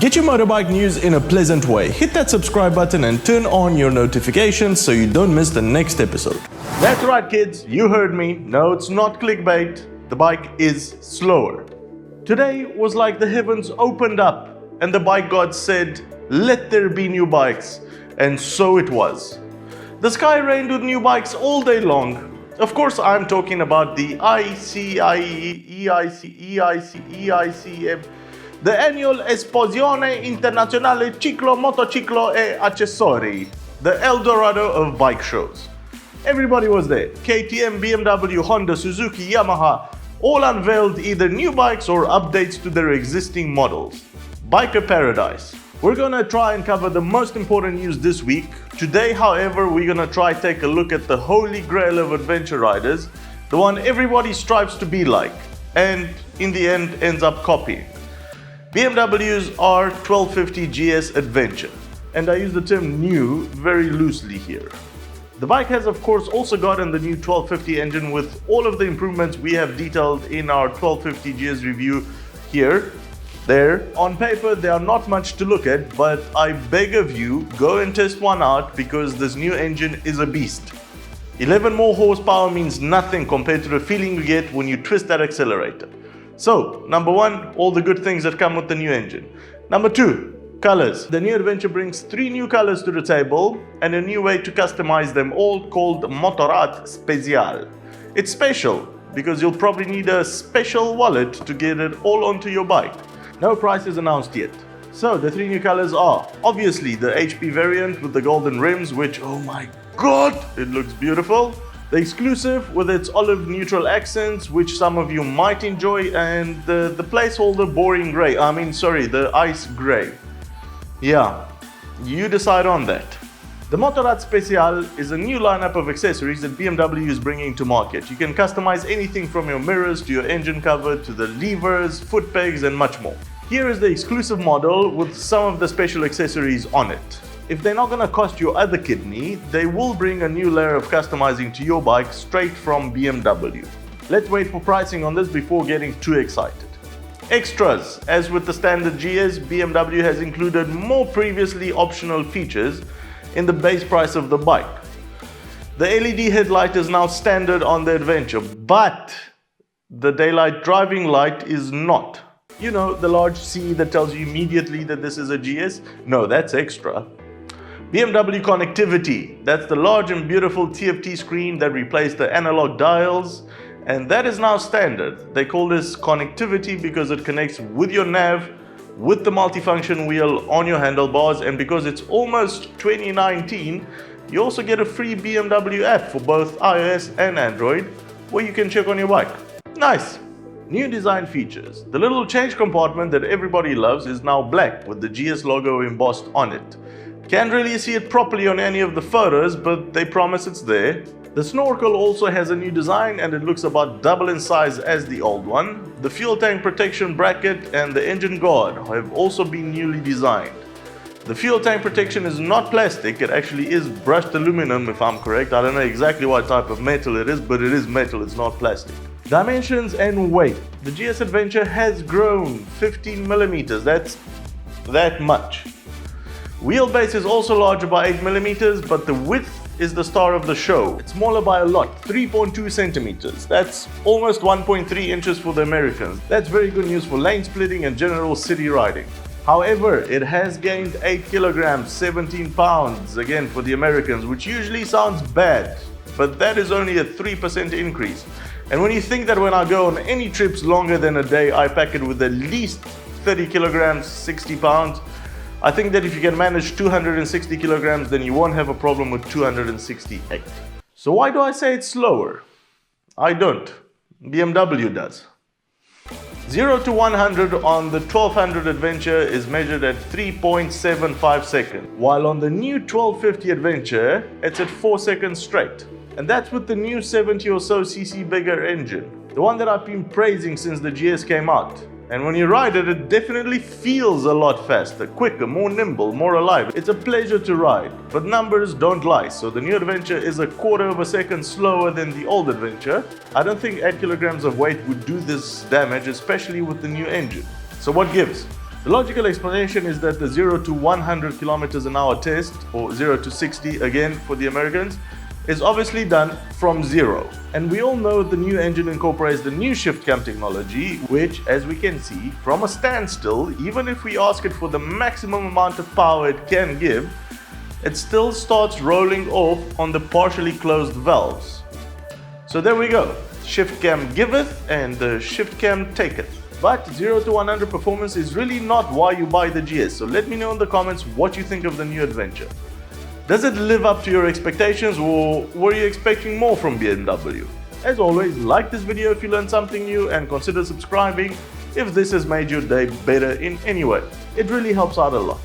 Get your motorbike news in a pleasant way. Hit that subscribe button and turn on your notifications so you don't miss the next episode. That's right, kids, you heard me. No, it's not clickbait. The bike is slower. Today was like the heavens opened up and the bike god said, "Let there be new bikes." And so it was. The sky rained with new bikes all day long. Of course, I'm talking about the EICMA, the annual Esposizione Internazionale Ciclo, Motociclo e Accessori, the El Dorado of bike shows. Everybody was there. KTM, BMW, Honda, Suzuki, Yamaha, all unveiled either new bikes or updates to their existing models. Biker paradise. We're gonna try and cover the most important news this week. Today, however, we're gonna try to take a look at the holy grail of adventure riders, the one everybody strives to be like, and in the end ends up copying. BMW's R1250 GS Adventure. And I use the term new very loosely here. The bike has of course also gotten the new 1250 engine with all of the improvements we have detailed in our 1250 GS review here. There. On paper, they are not much to look at, but I beg of you, go and test one out because this new engine is a beast. 11 more horsepower means nothing compared to the feeling you get when you twist that accelerator. So, number one, all the good things that come with the new engine. Number two, colors. The new Adventure brings 3 new colors to the table and a new way to customize them, all called motorrad spezial. It's special because you'll probably need a special wallet to get it all onto your bike. No price is announced yet. So the 3 new colors are obviously the HP variant with the golden rims, which, oh my god, it looks beautiful. The exclusive with its olive neutral accents, which some of you might enjoy, and the placeholder boring gray. The ice gray. Yeah, you decide on that. The Motorrad Spezial is a new lineup of accessories that BMW is bringing to market. You can customize anything from your mirrors to your engine cover to the levers, foot pegs and much more. Here is the exclusive model with some of the special accessories on it. If they're not going to cost your other kidney, they will bring a new layer of customizing to your bike straight from BMW. Let's wait for pricing on this before getting too excited. Extras. As with the standard GS, BMW has included more previously optional features in the base price of the bike. The LED headlight is now standard on the Adventure, but the daylight driving light is not. You know, the large C that tells you immediately that this is a GS? No, that's extra. BMW connectivity. That's the large and beautiful TFT screen that replaced the analog dials, and that is now standard. They call this connectivity because it connects with your nav, with the multifunction wheel on your handlebars, and because it's almost 2019, you also get a free BMW app for both iOS and Android, where you can check on your bike. Nice! New design features. The little change compartment that everybody loves is now black with the GS logo embossed on it. Can't really see it properly on any of the photos, but they promise it's there. The snorkel also has a new design and it looks about double in size as the old one. The fuel tank protection bracket and the engine guard have also been newly designed. The fuel tank protection is not plastic, it actually is brushed aluminum if I'm correct. I don't know exactly what type of metal it is, but it is metal, it's not plastic. Dimensions and weight. The GS Adventure has grown 15 millimeters, that's that much. Wheelbase is also larger by 8 millimeters, but the width is the star of the show. It's smaller by a lot, 3.2 centimeters. That's almost 1.3 inches for the Americans. That's very good news for lane splitting and general city riding. However, it has gained 8 kilograms, 17 pounds, again for the Americans, which usually sounds bad, but that is only a 3% increase. And when you think that when I go on any trips longer than a day, I pack it with at least 30 kilograms, 60 pounds, I think that if you can manage 260 kilograms, then you won't have a problem with 268. So why do I say it's slower? I don't. BMW does. 0 to 100 on the 1200 Adventure is measured at 3.75 seconds, while on the new 1250 Adventure, it's at 4 seconds straight. And that's with the new 70 or so cc bigger engine, the one that I've been praising since the GS came out. And when you ride it, it definitely feels a lot faster, quicker, more nimble, more alive. It's a pleasure to ride, but numbers don't lie. So the new Adventure is a quarter of a second slower than the old Adventure. I don't think 8 kilograms of weight would do this damage, especially with the new engine. So what gives? The logical explanation is that the 0 to 100 kilometers an hour test, or 0 to 60 again for the Americans, is obviously done from zero. And we all know the new engine incorporates the new shiftcam technology, which, as we can see, from a standstill, even if we ask it for the maximum amount of power it can give, it still starts rolling off on the partially closed valves. So there we go. Shiftcam giveth and the shiftcam taketh. But 0 to 100 performance is really not why you buy the GS, so let me know in the comments what you think of the new Adventure. Does it live up to your expectations, or were you expecting more from BMW? As always, like this video if you learned something new and consider subscribing if this has made your day better in any way. It really helps out a lot.